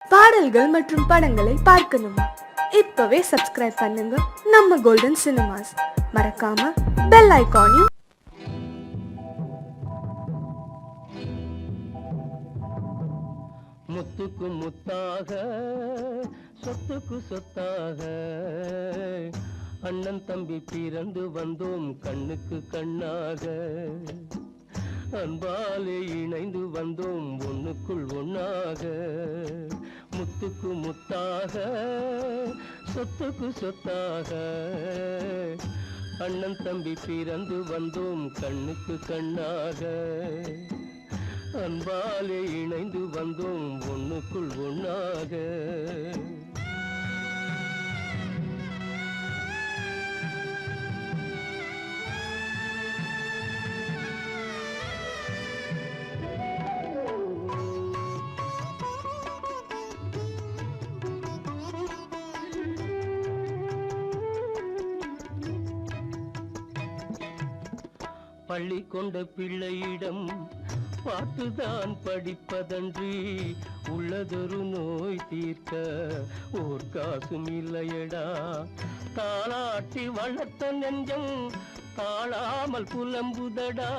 பாடல்கள் மற்றும் படங்களை பார்க்கணுமா? இப்பவே சப்ஸ்கிரைப் பண்ணுங்க நம்ம கோல்டன் சினிமாஸ். மறக்காம பெல் ஐகானையும். முத்துக்கு முத்தாக சொத்துக்கு சொத்தாக அண்ணன் தம்பி பிறந்து வந்தோம் கண்ணுக்கு கண்ணாக. அன்பாலே இணைந்து வந்தோம் ஒண்ணுக்குள் ஒண்ணாக. முத்துக்கு முத்தாக சொத்துக்கு சொத்தாக அண்ணன் தம்பி பிறந்து வந்தோம் கண்ணுக்கு கண்ணாக. அன்பாலே இணைந்து வந்தோம் ஒண்ணுக்குள் ஒண்ணாக. பள்ளி கொண்ட பிள்ளையிடம் பாட்டுதான் படிப்பதன்றி உள்ளதொரு நோய் தீர்க்க ஓர் காசும் இல்லையடா. தாளாட்டி வளர்த்த நெஞ்சம் தாழாமல் புலம்புதடா.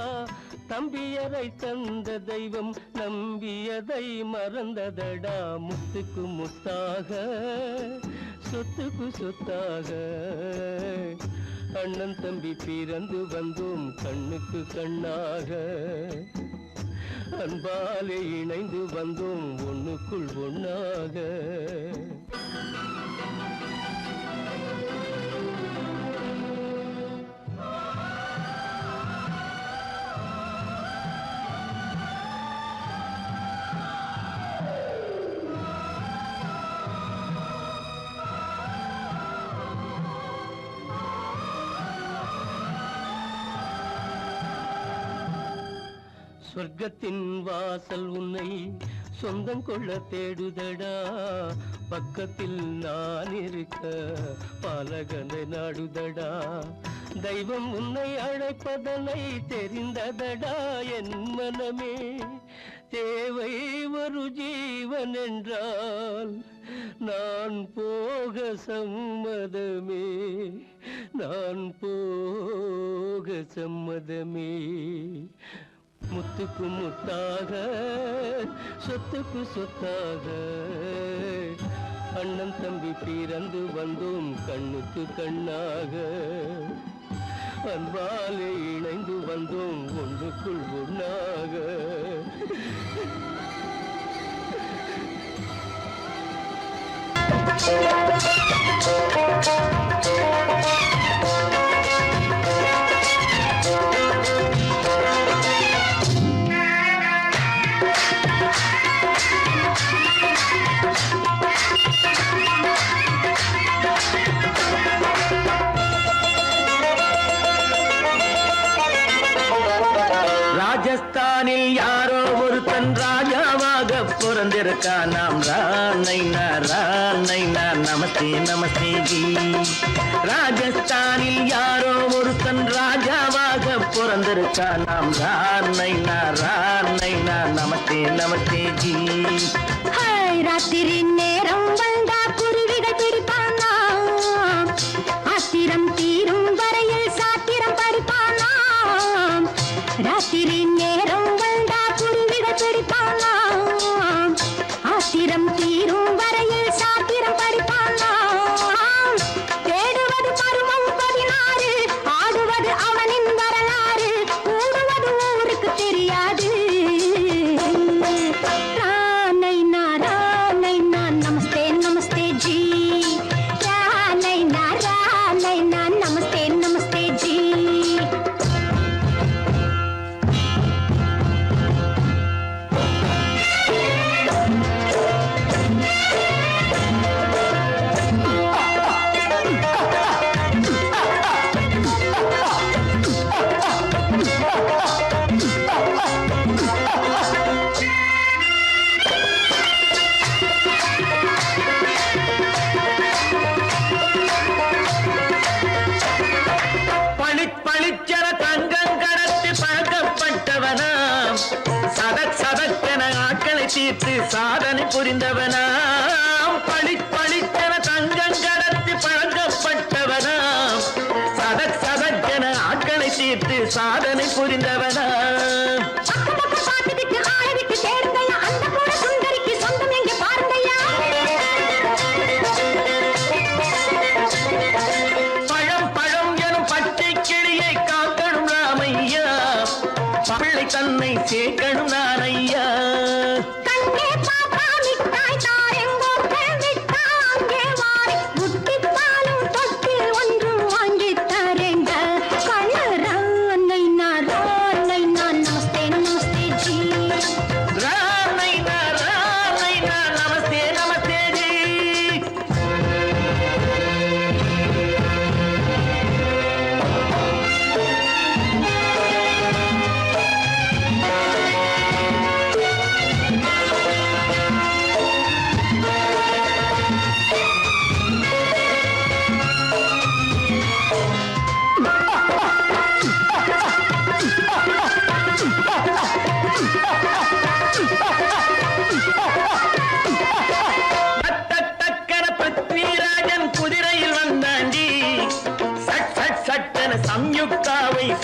தம்பியரை தந்த தெய்வம் நம்பியதை மறந்ததடா. முத்துக்கு முத்தாக சொத்துக்கு சொத்தாக அண்ணன் தம்பி பிறந்து வந்தோம் கண்ணுக்கு கண்ணாக. அன்பாலே இணைந்து வந்தோம் ஒண்ணுக்குள் ஒண்ணாக. சொர்க்கத்தின் வாசல் உன்னை சொந்தம் கொள்ள தேடுதடா. பக்கத்தில் நான் இருக்க பாலகனை நாடுதடா. தெய்வம் உன்னை அழைப்பதனை தெரிந்ததடா என் மனமே. தேவை ஒரு ஜீவன் என்றால் நான் போக சம்மதமே. நான் போக சம்மதமே. முத்துக்கு முத்தாக சொத்துக்கு சொத்தாக அண்ணன் தம்பி பிறந்து வந்தோம் கண்ணுக்கு கண்ணாக. அன்பாலே இணைந்து வந்தோம் ஒன்றுக்குள் ஒண்ணாக. ராஜஸ்தானில் யாரோ ஒருத்தன் ராஜாவாக பிறந்திருக்கா. நாம் ராணைனா ராணைனா நமஸ்தே நமஸ்தே ஜி. ராஜஸ்தானில் யாரோ ஒருத்தன் ராஜாவாக பிறந்திருக்கா. நாம் ராணைனா ராணைனா நமஸ்தே நமஸ்தே ஜி. ராத்திரி நேரம் வந்தா குருவிகள் பிடிப்பானா. ஆத்திரம் தீரும் வரையில் சாத்திரம் படிப்பானா. ராத்திரி நேரம் வந்தா குருவிகள் பிடிப்பானா. ஆத்திரம் தீரும் வரையில் சாத்திரம் படிப்பானா. தேடுவது பருவம் 16, ஆடுவது அவனின் வரலாறு. கூடுவது ஊருக்கு தெரியாது. ராணைனா ராணைனா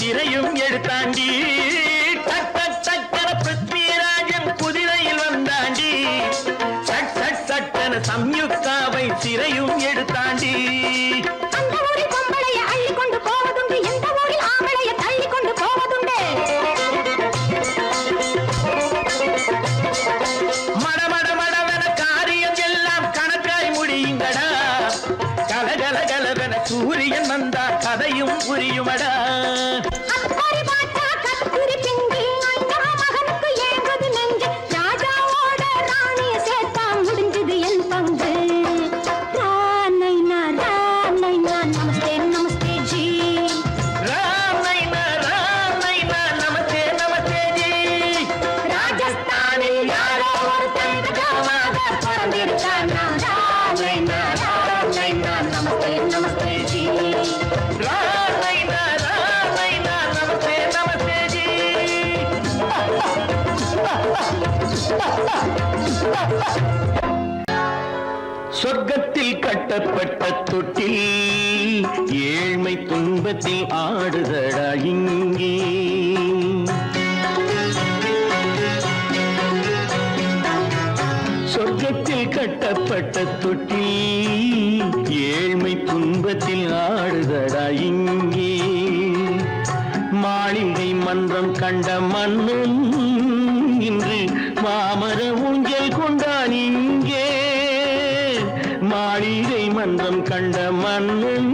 சிறையும் எடுத்தாண்டி டக்க டக்கர பிருத்விராஜன் குதிரையில் வந்தாண்டி சட் சட் சட்டன சம்யுக்தாவை சிறையும் எடுத்தாண்டி அந்த ஊரில் பொம்பளைய அள்ளி கொண்டு போவதுண்டு எந்த ஊரில் ஆம்பளைய தள்ளி கொண்டு போவதுண்டு மட மட மடவென காரியம் எல்லாம் கணக்காய் முடியுங்கடா கலகல கலவென சூரியன் வந்தா கதையும் புரியுமடா அக்கறை பார்த்தா கத்திரி பிங்கி ஐயா மகனுக்கு ஏங்குது நெஞ்சு ராஜாவோட ராணிய சேர்த்தா முடிஞ்சது என் பங்கு ராமைனா நமஸ்தே நமஸ்தே ஜி ராம் நைனா நமஸ்தே நமஸ்தே ஜி ராஜஸ்தானில் யாரோ ஒருத்தன் ராஜாவாக பிறந்திருக்கானா ராமைனா நமஸ்தே நமஸ்தே ஜி ராம் நைனா நமஸ்தே நமஸ்தே ஜி சொர்க்கத்தில் கட்டப்பட்ட தொட்டில் ஏழ்மை துன்பத்தில் ஆடுதடா இங்கே சொர்க்கத்தில் கட்டப்பட்ட தொட்டில் ஏழ்மை துன்பத்தில் ஆடுதடா இங்கே மாளிகை மன்றம் கண்ட மன்னன் இன்று மாமர ஊஞ்சல் கொண்டான் இங்கே மாளிகை மன்றம் கண்ட மன்னன்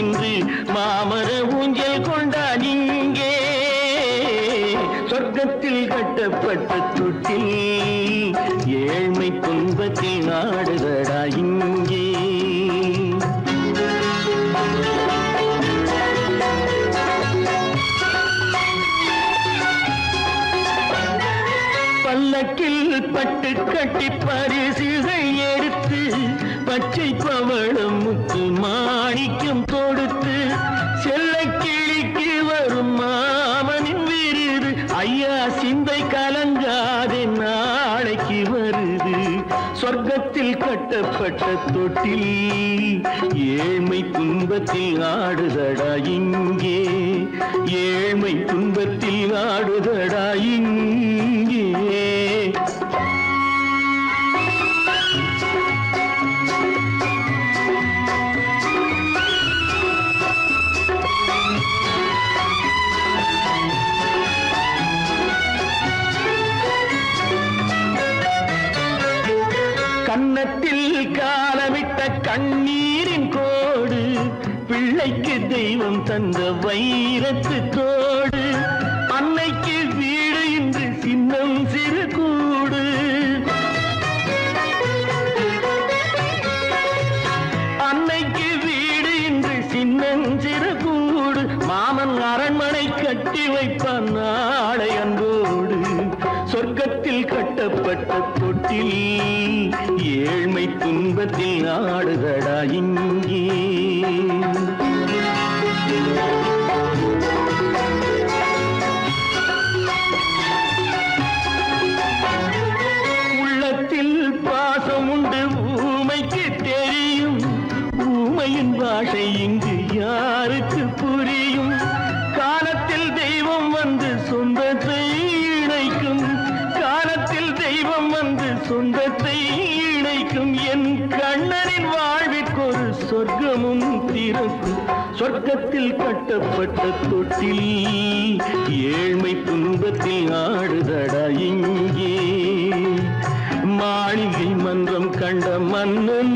இன்று மாமர ஊஞ்சல் கொண்டான் இங்கே சொர்க்கத்தில் கட்டப்பட்ட தொட்டில் ஏழ்மை துன்பத்தில் நாடுதடா இங்கே பல்லக்கில் பட்டு கட்டி பரிசுகள் எடுத்து பச்சை பவளம் முத்து மாணிக்கம் தொடுத்து செல்ல கிளிக்கு வரும் மாமனின் விருது ஐயா சிந்தை கலங்காதே நாளைக்கு வருது சொர்க்கத்தில் கட்டப்பட்ட தொட்டில் ஏழ்மை துன்பத்தில் ஆடுதடா இங்கே ஏழ்மை துன்பத்தில் ஆடுதடா இங்கே கன்னத்தில் காலமிட்ட கண்ணீரின் கோடு பிள்ளைக்கு தெய்வம் தந்த வைரத்து தோடு அன்னைக்கு வீடு இன்று சின்னம் சிறு கூடு அன்னைக்கு வீடு இன்று சின்னம் சிறு கூடு மாமன் அரண்மனை கட்டி வைப்பான் நாளை அன்போடு சொர்க்கத்தில் கட்டப்பட்ட தொட்டில் ஏழ்மை துன்பத்தில் ஆடுதடா இங்கே உள்ளத்தில் பாசம் உண்டு ஊமைக்கு தெரியும் ஊமையின் பாஷை இங்கு யாருக்கு புரியும் காலத்தில் தெய்வம் வந்து சொந்தத்தை இணைக்கும் காலத்தில் தெய்வம் வந்து சொந்தத்தை இணைக்கும் என் கண்ணனின் வாழ்விற்கொரு சொர்க்கமும் திறக்கும் சொர்க்கத்தில் கட்டப்பட்ட தொட்டில் ஏழ்மை துன்பத்தில் ஆடுதடா இங்கே மாளிகை மன்றம் கண்ட மன்னன்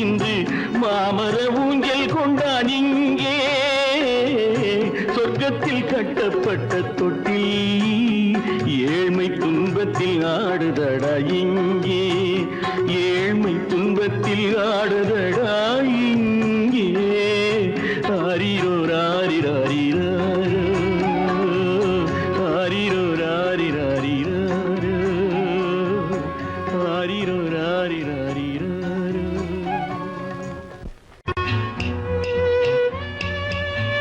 இன்று மாமர ஊஞ்சல் கொண்டான் இங்கே சொர்க்கத்தில் கட்டப்பட்ட தொட்டில் ஏழ்மை துன்பத்தில் ஆடுதடா இங்கே ஏழ்மை துன்பத்தில் ஆடுதடா இங்கே ஆரிரோ ராரிராரிரோ ஆரிரோ ராரிராரிரோ ஆரிரோ ராரிராரிரோ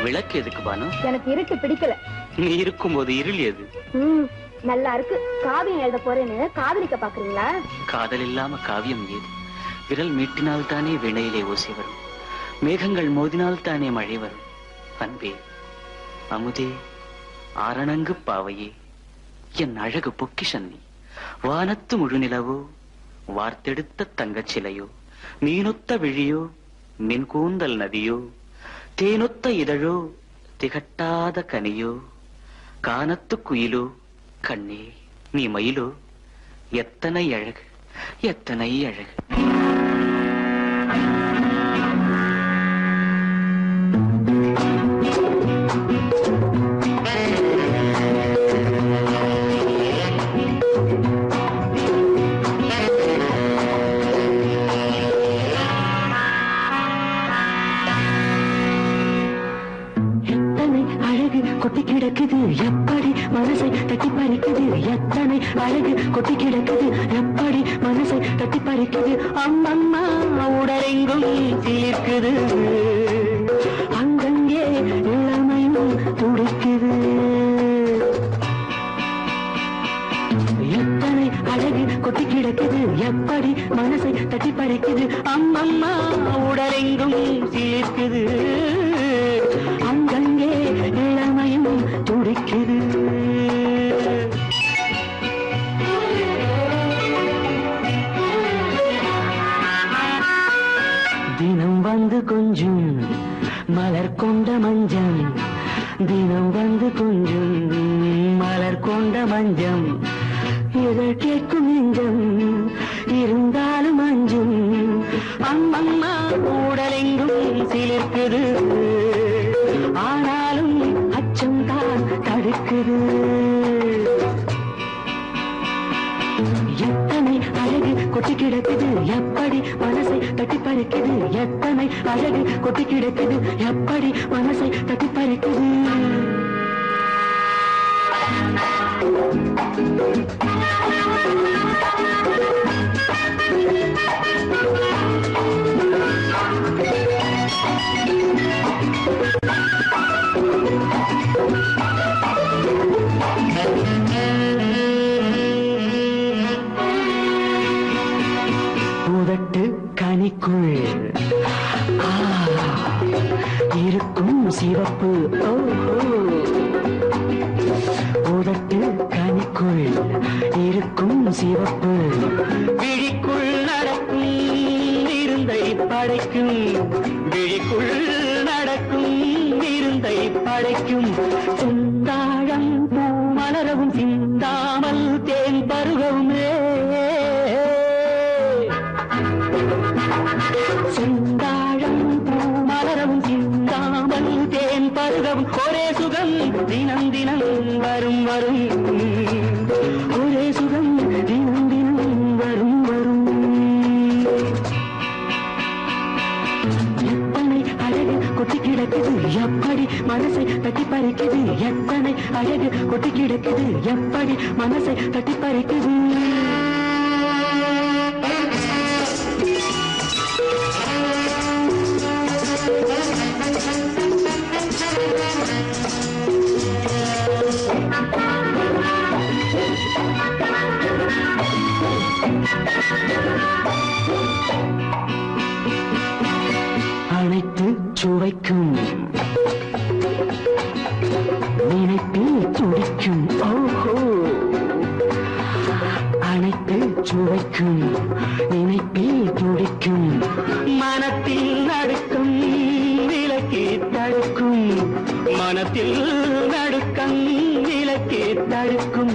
விளக்கு எதுக்கு பானு? எனக்கு இருட்டு பிடிக்கல. நீ இருக்கும்போது இருள் எது? நல்லா இருக்கு. காவியம் எழுத போறேன்னு காதலிக்க பாக்குறீங்களா? காதல் இல்லாம காவியம் ஏது? விரல் மீட்டினால் தானே வினையிலே ஓசை வரும், மேகங்கள் மோதினால் தானே மழை வரும். அன்பே, அமுதே, ஆரணங்கு பாவையே, என் அழகு பொக்கிஷன் நீ. வானத்து முழுநிலவோ, வார்த்தெடுத்த தங்கச் சிலையோ, மீனொத்த விழியோ, மின் கூந்தல் நதியோ, தேனொத்த இதழோ, திகட்டாத கனியோ, கானத்து குயிலோ, கண்ணே நீ மயிலோ, எத்தனை அழகு, எத்தனை அழகு. கொட்டி கிடக்குது எப்படி மனசை தட்டி பறிக்குது, எத்தனை அழகு கொட்டி கிடக்குது எப்படி மனசை தட்டி பறிக்குது. அம்மம்மா உடலெங்கும் சிலிர்க்குது, அங்கங்கே இளமையும் துடிக்குது. எத்தனை அழகு கொட்டி கிடக்குது எப்படி மனசை தட்டி பறிக்குது. அம்மம்மா உடலெங்கும் சிலிர்க்குது, அங்கங்கே இளமையும் துடிக்குது. தினம் வந்து கொஞ்சம் மலர் கொண்ட மஞ்சம், தினம் வந்து கொஞ்சம் மலர் கொண்ட மஞ்சம், இதழ் கேட்கும் நெஞ்சம் இருந்தாலும் அஞ்சும். அம்மம்மா உடலெங்கும் சிலிர்க்குது, ஆனாலும் அச்சம் தான் தடுக்குது. எத்தனை அழகு கொட்டி கிடக்குது எப்படி மனசை தட்டி பறிக்குது, எத்தனை அழகு கொட்டி கிடக்குது எப்படி மனசை தட்டி பறிக்குது. உதட்டு கனிக்குள் இருக்கும் சிவப்பு, உதட்டு கனிக்குள் இருக்கும் சிவப்பு, விழிக்குள் நடக்கும் இருந்தை படைக்கும், விழிக்குள் நடக்கும் இருந்தை படைக்கும். செந்தாழம் பூ மலரவும் சிந்தாமல் தேன் பருகவுமே, செந்தாழம் பூ மலரவும் சிந்தாமல் தேன் பருகவும். ஒரே சுகம் தினம் தினம் வரும் வரும், ஒரே சுகம் தினம் தினம் வரும் வரும். எத்தனை அழகு கொட்டி கிடக்குது எப்படி மனசை தட்டி பறிக்குது, எத்தனை அழகு கொட்டி கிடக்குது எப்படி மனசை தட்டி பறிக்குது. அனைத்து சுவைக்கும் நினைப்பில் துடிக்கும், ஓஹோ, அனைத்து சுவைக்கும் நினைப்பில் துடிக்கும். மனத்தில் நடுக்கும் விலக்கி தடுக்கும், மனத்தில் நடுக்கம் விலக்கி தடுக்கும்.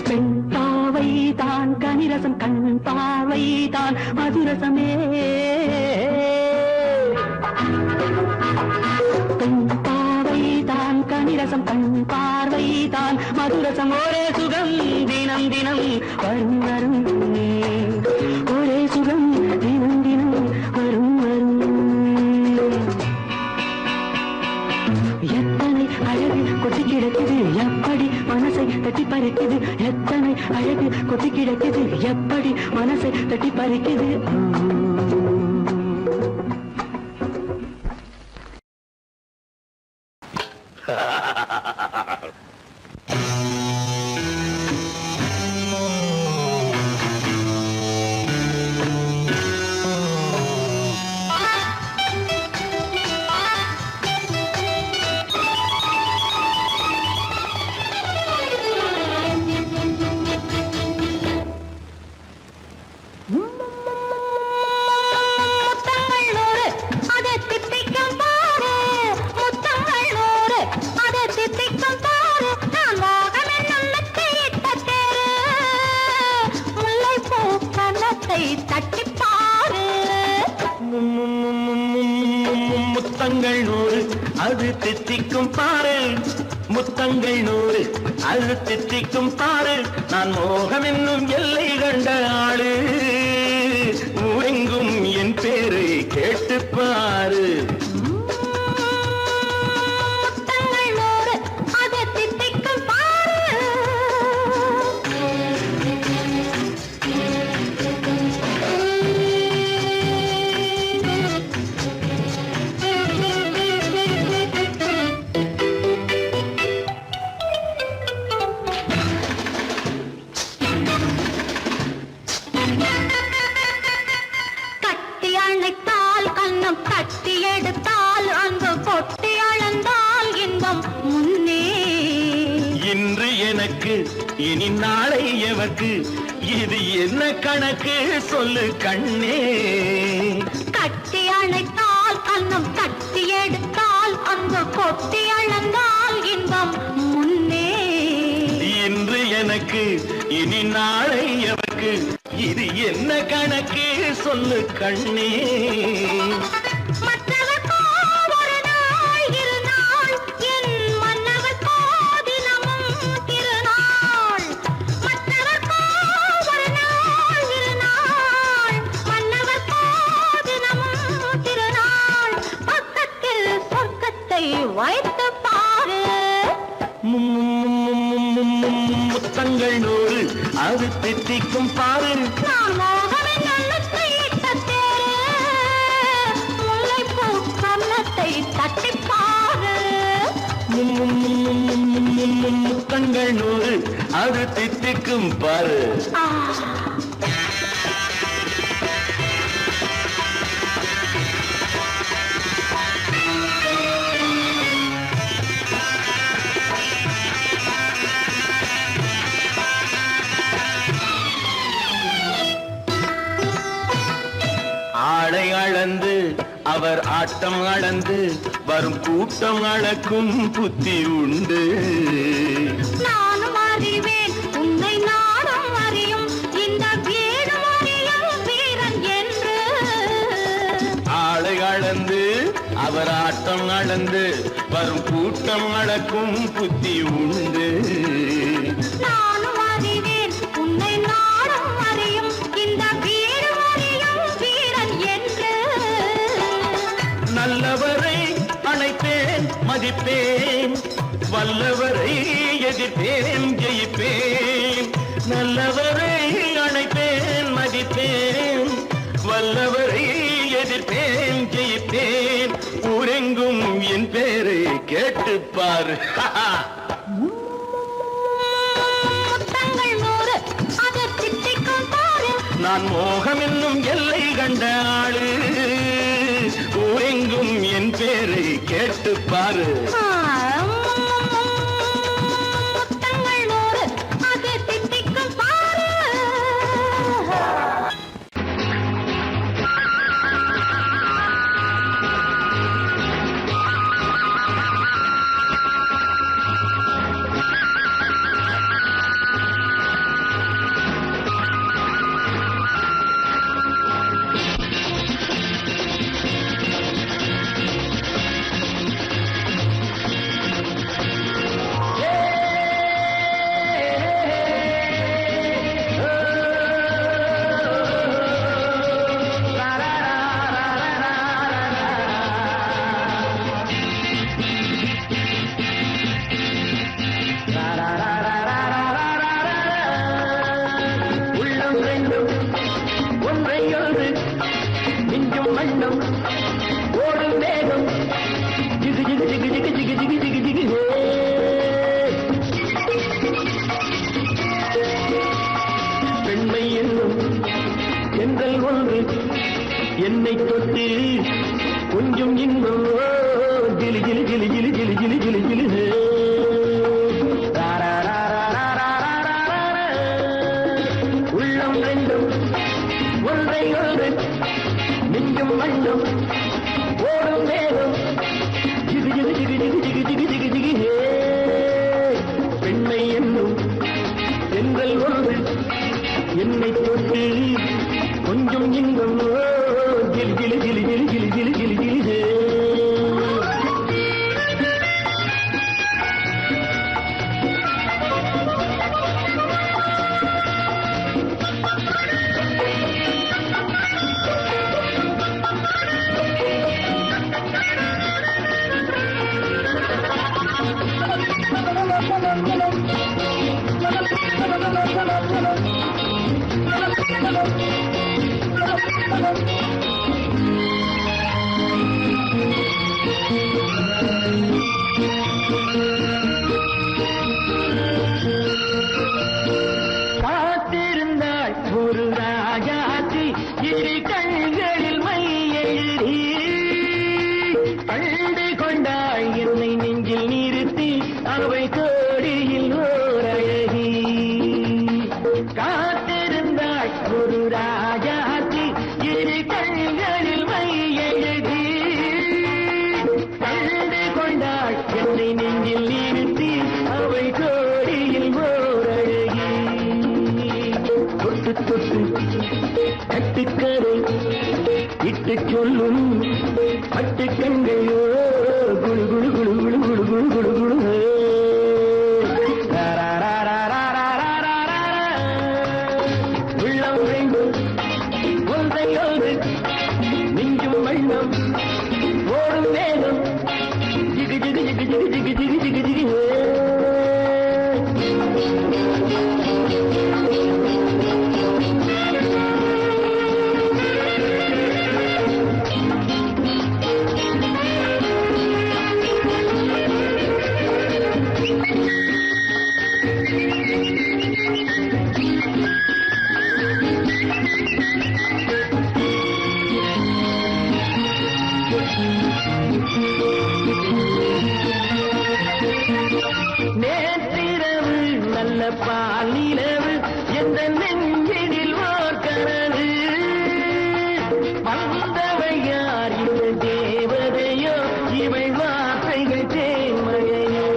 பெண் பாவை தான் கனிரசம், கண் பாவை தான் மதுரசமே, பெண் பாவை தான் கனிரசம், கண் பார்வை தான் மதுரசம். ஒரே சுகம் தினம் தினம் வரும் வரும், ஒரே சுகம் தினம் தினம் வரும் வரும். எத்தனை அழகு கொட்டி கிடக்குது எப்படி மனசை தட்டி பறிக்குது, எத்தனை அழகு கொட்டி கிடக்குது எப்படி மனசை தட்டி பறிக்குது. தட்டிப்பாரு. முத்தங்கள் 100 அது தித்திக்கும் பாரு. முத்தங்கள் 100 அது தித்திக்கும் பாரு. நான் மோகம் என்னும் எல்லை கண்ட ஆளு. ஊரெங்கும் என் பேரை கேட்டுப்பாரு. முத்தங்கள் 100 அது தித்திக்கும் பாரு. கட்டி அணைத்தால் கண்ணம் தட்டி எடுத்தால் அன்பு கொட்டி அளந்தால் இன்பம் முன்னே. இன்று எனக்கு இனி நாளை எவர்க்கு இது என்ன கணக்கு சொல்லு கண்ணே. கட்டி அணைத்தால் கண்ணம் தட்டி எடுத்தால் அன்பு கொட்டி அளந்தால் இன்பம் முன்னே. இன்று எனக்கு இனி நாளை எவர்க்கு இது என்ன கணக்கு சொல்லு கண்ணே. மற்றவர்க்கோ ஒரு நாள் இருநாள், என் மன்னவர்க்கோ தினமும் திருநாள். மற்றவர்க்கோ ஒரு நாள் இருநாள், மன்னவர்க்கோ தினமும் திருநாள். பக்கத்தில் சொர்க்கத்தை வைத்து பாரு. முத்தங்கள் 100 அது தித்திக்கும் பாரு. நான் மோகனின் எண்ணத்தை இட்ட தேரு, முல்லைப்பூ கன்னத்தை தட்டிப்பாரு. முத்தங்கள் 100 அது தித்திக்கும் பாரு. ஆ. ஆடை அளந்து அவர் ஆட்டம் அளந்து வரும் கூட்டம் அளக்கும் புத்தி உண்டு. நானும் அறிவேன் உன்னை நாடும் அறியும் இந்த வீடும் அறியும் வீரன் என்று. ஆடை அளந்து அவர் ஆட்டம் அளந்து வரும் கூட்டம் அளக்கும் புத்தி உண்டு. நானும் அறிவேன் உன்னை நாடும் அறியும் இந்த வீடும் அறியும் வீரன் என்று. நல்லவரை அணைப்பேன் மதிப்பேன், வல்லவரை எதிர்ப்பேன் ஜெயிப்பேன். நல்லவரை அணைப்பேன் மதிப்பேன், வல்லவரை எதிர்ப்பேன் ஜெயிப்பேன். ஊரெங்கும் என் பேரை கேட்டுப்பார். முத்தங்கள் 100 அது தித்திக்கும் பாரு. நான் மோகம் என்னும் எல்லை கண்ட ஆளு. ஊரெங்கும் என் பேரை கேட்டுப்பாரு. முத்தங்கள் 100 அது தித்திக்கும் பாரு. என்னை தொட்டு கொஞ்சம் இன்பம் ஜிலி ஜிலி ஜிலி ஜிலி ஜிலி ஜிலி ஜிலி ஜிலி உள்ளம் ரெண்டும் ஒன்றை ஒன்று நெஞ்சும் மண்ணும் ஓடும் வேகம் ஜிகு ஜிகு ஜிகு ஜிகு ஜிகு ஜிகு ஜிகு ஜிகு பெண்ணை என்னும் எங்கள் ஒன்று என்னை தொட்டு கொஞ்சம் இன்பம் ஜிலி ஜிலி ஜிலி ஜிலி ஜிலி ஜிலி ஜிலி ஜிலி காத்திருந்தாள் ஒரு ராஜாத்தி இரு கண்களில் மை எழுதி கண்டு கொண்டாள் என்னை நெஞ்சில் நிறுத்தி அவை கோடியில் ஓர் அழகி காத்திருந்தாள் ஒரு ராஜாத்தி இரு கண்களில் மை எழுதி கண்டு கொண்டாள் என்னை நெஞ்சில் நிறுத்தி அவை கோடியில் ஓர் அழகி தொட்டு தொட்டு கட்டுக்கரை இட்டு சொல்லும் பட்டு கண்கையோ குழு குழு குழு குழு குழு குழு குழு குழு உள்ளம் வேண்டும் ஒன்றையோடு நெஞ்சும் வண்ணம் ஓடும் வேகம் ஜிகு ஜிகு ஜிகு ஜிகு ஜிகு ஜிகு ஜிகு ஜிகு நேற்றிரவு நல்ல பால் நிலவு எந்த நெஞ்சினில் ஓர் கனவு வந்தவை யார் இந்த தேவதையோ இவை வார்த்தைகள் தேன்மழையோ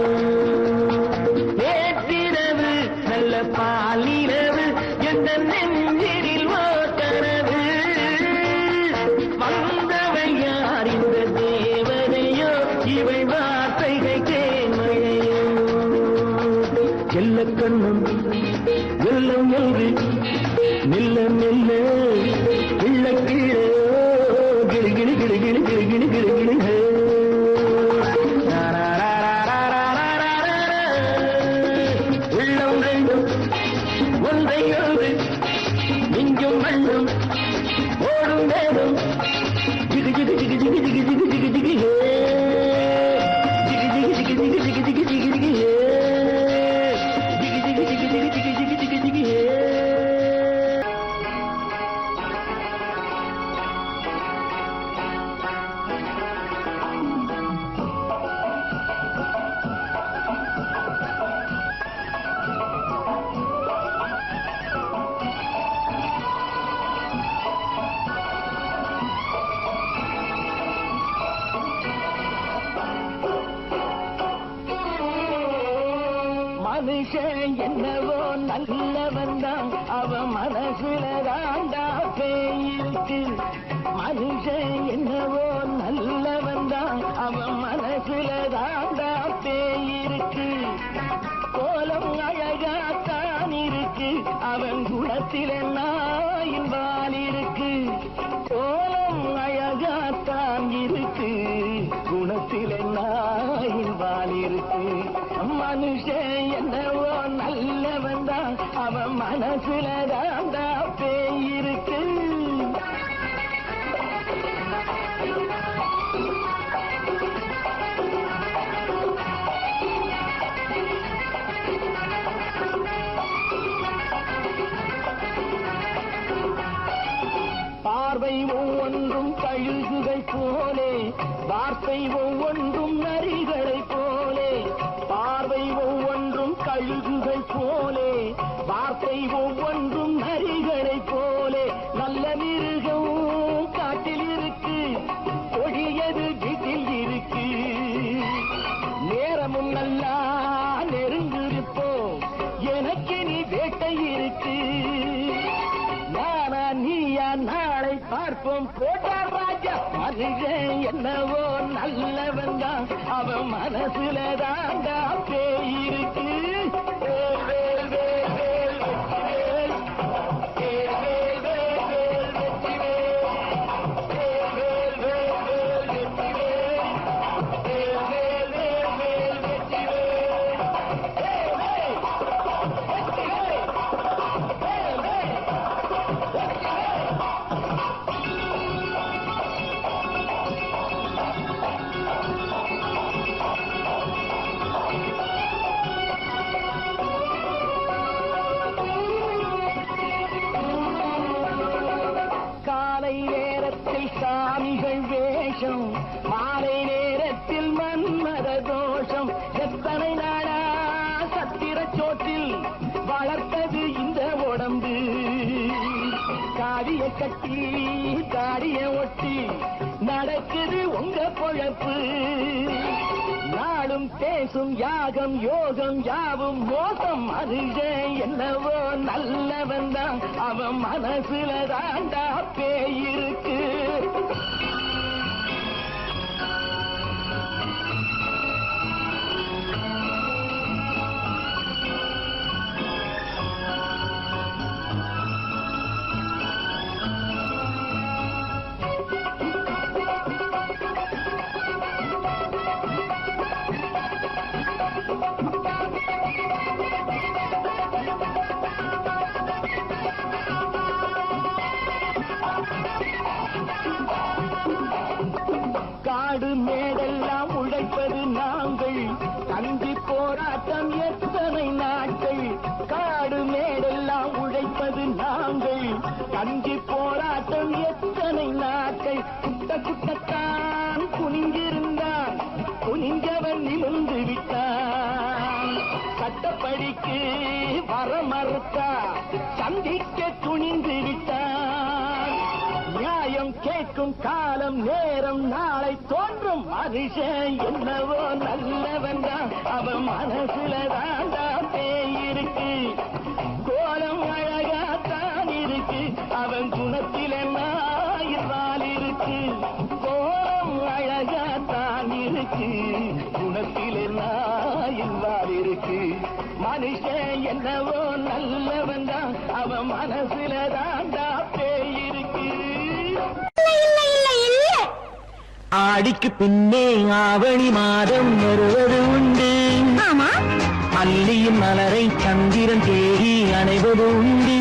நேற்றிரவு நல்ல பால் நிலவு எந்த நெஞ்சினில் ஓர் கனவு வந்தவை யார் இந்த தேவதையோ இவை வார்த்தைகள் தேன்மழையோ செல்ல கண்ணம் வெள்ளம் என்று மெல்ல மெல்ல கிள்ள கீழே கிளி கிளி கிளி கிளி கிளி கிளி கிளி கிளி உள்ளம் ரெண்டும் ஒன்றையோடு நெஞ்சும் மண்ணும் ஓடும் வேகம் ஜிகு ஜிகு ஜிகு ஜிகு ஜிகு ஜிகு ஜிகு ஜிகு ஜிகு ஜிகு ஜிகு ஜிகு ஜிகு ஜிகு ஜிகு மனுஷன் என்னவோ நல்லவன் தான் அவன் மனசுல தாண்டா பேயிருக்கு மனுஷன் என்னவோ நல்லவன் தான் அவன் மனசுல தாண்டா பேயிருக்கு கோலம் அழகாத்தான் இருக்கு அவன் குணத்தில நாயின் வால் இருக்கு கோலம் அழகாத்தான் இருக்கு குணத்தில நாயின் வால் இருக்கு மனுஷன் என்னவோ நல்லவன் தான் அவன் மனசுல தாண்டா பேயிருக்கு பார்வை ஒவ்வொன்றும் கழுகுகை போலே வார்த்தை ஒவ்வொன்றும் நரிகளை போலே பார்வை ஒவ்வொன்றும் கழுகுகை போலே வார்த்தை ஒவ்வொன்றும் நரிகளை போலே நல்ல மிருகம் காட்டில் இருக்கு கொடியது வீட்டில் இருக்கு நேரமும் நல்லா நெருங்கிருப்போம் எனக்கு நீ வேட்டை இருக்கு நானா நீயா பார்ப்போம் போட்டார் ராஜா மனுஷன் என்னவோ நல்லவன் தான் அவன் மனசுல தாண்டா பேய் இருக்கு வேல் வேல் வேல் வேல் வெற்றி வேல் வேல் வேல் வேல் வேல் வெற்றி வேல் வேல் வேல் வேல் வெற்றி வேல் காலை நேரத்தில் சாமிகள் வேஷம் மாலை நேரத்தில் மன்மத தோஷம் எத்தனை நாளா சத்திர சோற்றில் வளர்த்தது இந்த உடம்பு காவிய கட்டி தாடிய ஒட்டி நடக்குது உங்க பொழப்பு நாளும் பேசும் யாகம் யோகம் யாவும் மோசம் மனுஷன் என்னவோ நல்லவன் தான் அவன் மனசுல தாண்டா பேய் இருக்கு காடு மேடெல்லாம் உழைப்பது நாங்கள் தந்தி போராட்டம் எத்தனை நாட்கள் காடு மேடெல்லாம் உழைப்பது நாங்கள் தந்தி போராட்டம் எத்தனை நாட்கள் குட்ட குட்டத்தான் குனிஞ்சிருந்தான் குனிஞ்சவன் நிமிர்ந்து விட்டான் சட்டப்படிக்கு வர மறுத்தா சந்திக்க துணிந்து விட்டான் நியாயம் கேட்கும் காலம் நேரம் நாளை தோன்றும் மனுஷன் என்னவோ நல்லவன் தான் அவன் மனசுல தாண்டா பேய் இருக்கு கோலம் அழகாத்தான் இருக்கு அவன் குணத்தில நாயிரால் இருக்கு கோலம் அழகாத்தான் இருக்கு குணத்தில நாயிரால் இருக்கு மனுஷன் என்னவோ நல்லவன் தான் அவன் மனசுல தாண்டா பேய் இருக்கு ஆடிக்கு பின்னே ஆவணி மாதம் வருவது உண்டு அல்லியின் மலரை சந்திரன் தேடி அணைவது உண்டு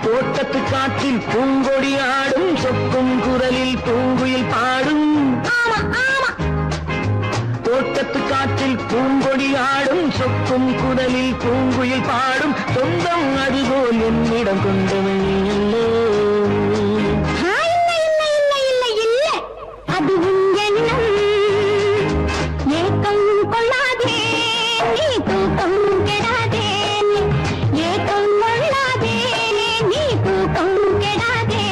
தோட்டத்து காற்றில் பூங்கொடி ஆடும் சொக்கும் குரலில் பூங்குயில் பாடும் தோட்டத்து காற்றில் பூங்கொடி ஆடும் சொக்கும் குரலில் பூங்குயில் பாடும் சொந்தம் அதுபோல் என்னிடம் கொண்டவள் அல்லோ அது உன் எண்ணம் ஏக்கம் கொள்ளாதே நீ தூக்கம் கெடாதே ஏக்கம் கொள்ளாதே நீ தூக்கம் கெடாதே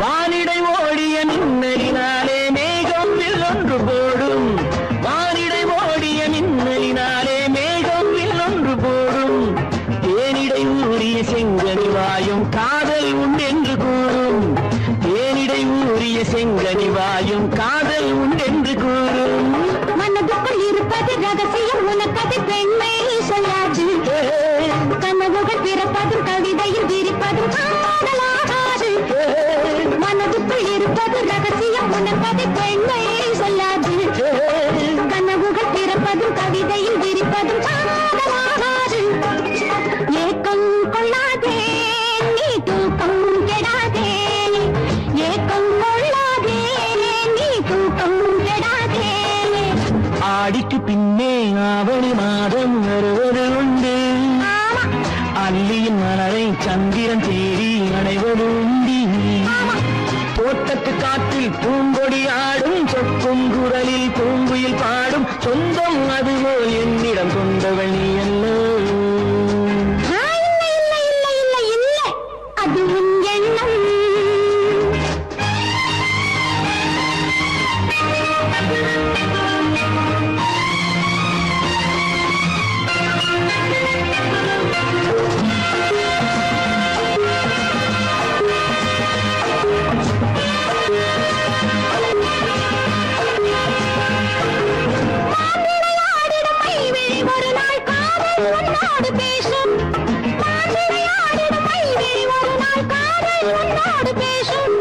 வானிடை ஓடிய மின்னலினாலே மேகம் வில்லொன்று போடும் வானிடை ஓடிய மின்னலினாலே மேகம் வில்லொன்று போடும் தேனிடை ஊறிய செங்கனி வாயும் காதல் உண்டென்று கூறும் தேனிடை ஊறிய செங்கனி வாயும் காதல் உண்டென்று கூறும் மனதுக்குள் இருப்பது ரகசியம் உனக்கது பெண்மை சொல்லாது கனவுகள் பிறப்பதும் கவிதையில் விரிப்பதும் காதலாகாது மனதுக்குள் இருப்பது ரகசியம் உனக்கது பெண்மை சொல்லாது கனவுகள் பிறப்பதும் கவிதையில் விரிப்பதும் காதலாகாது ஏக்கம் கொள்ளாதே நீ தூக்கம் கெடாதே ஏக்கம் கொள்ளாதே நீ தூக்கம் கெடாதே ஆடிக்கு பின்னே ஆவணி மாதம் வருவது உண்டு அல்லியின் மலரை சந்திரன் தேடி அடைவது உண்டு காற்றில் பூங்கொடி ஆடும் சொக்கும் குரலில் பூங்குயில் பாடும் சொந்தம் அதுபோல் என்னிடம் கொண்டவள் நீ அல்ல. இல்லை அது உன் எண்ணம். ஒரு நாள் காதல் உன்னோடு பேசும். ஒரு நாள் காதல் உன்னோடு பேசும்.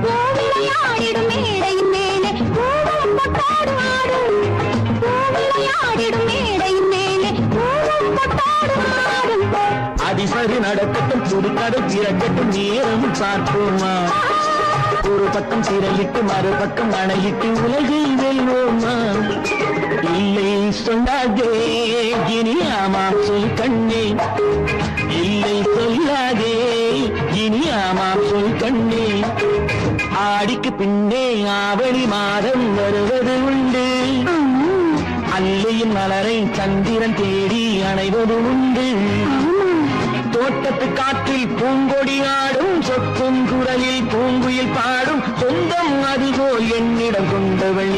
பூவிளையாடிடும் மேடையின் மேலே பூவும் பொட்டாடு ஆடும். பூவிளையாடிடும் மேடையின் மேலே பூவும் பொட்டாடு ஆடும். அதிசரி நடக்கட்டும் புதுக்கடை திறக்கட்டும் நேரம் பார்ப்போமா. ஒரு பக்கம் சிறையிட்டு மறுபக்கம் அணையிட்டு உலகை வெல்வோமா. இல்லை சொல்லாதே இனி ஆமாம் சொல் கண்ணே. இல்லை சொல்லாதே இனி ஆமாம் சொல் கண்ணே. ஆடிக்கு பின்னே ஆவணி மாதம் வருவது உண்டு. அல்லையின் மலரை சந்திரன் தேடி அணைவது உண்டு. தோட்டத்து காற்றில் பூங்கொடி ஆடும் சொக்கும் குரலில் பூங்குயில் பாடும் சொந்தம் அதுபோல் என்னிடம் கொண்டவள்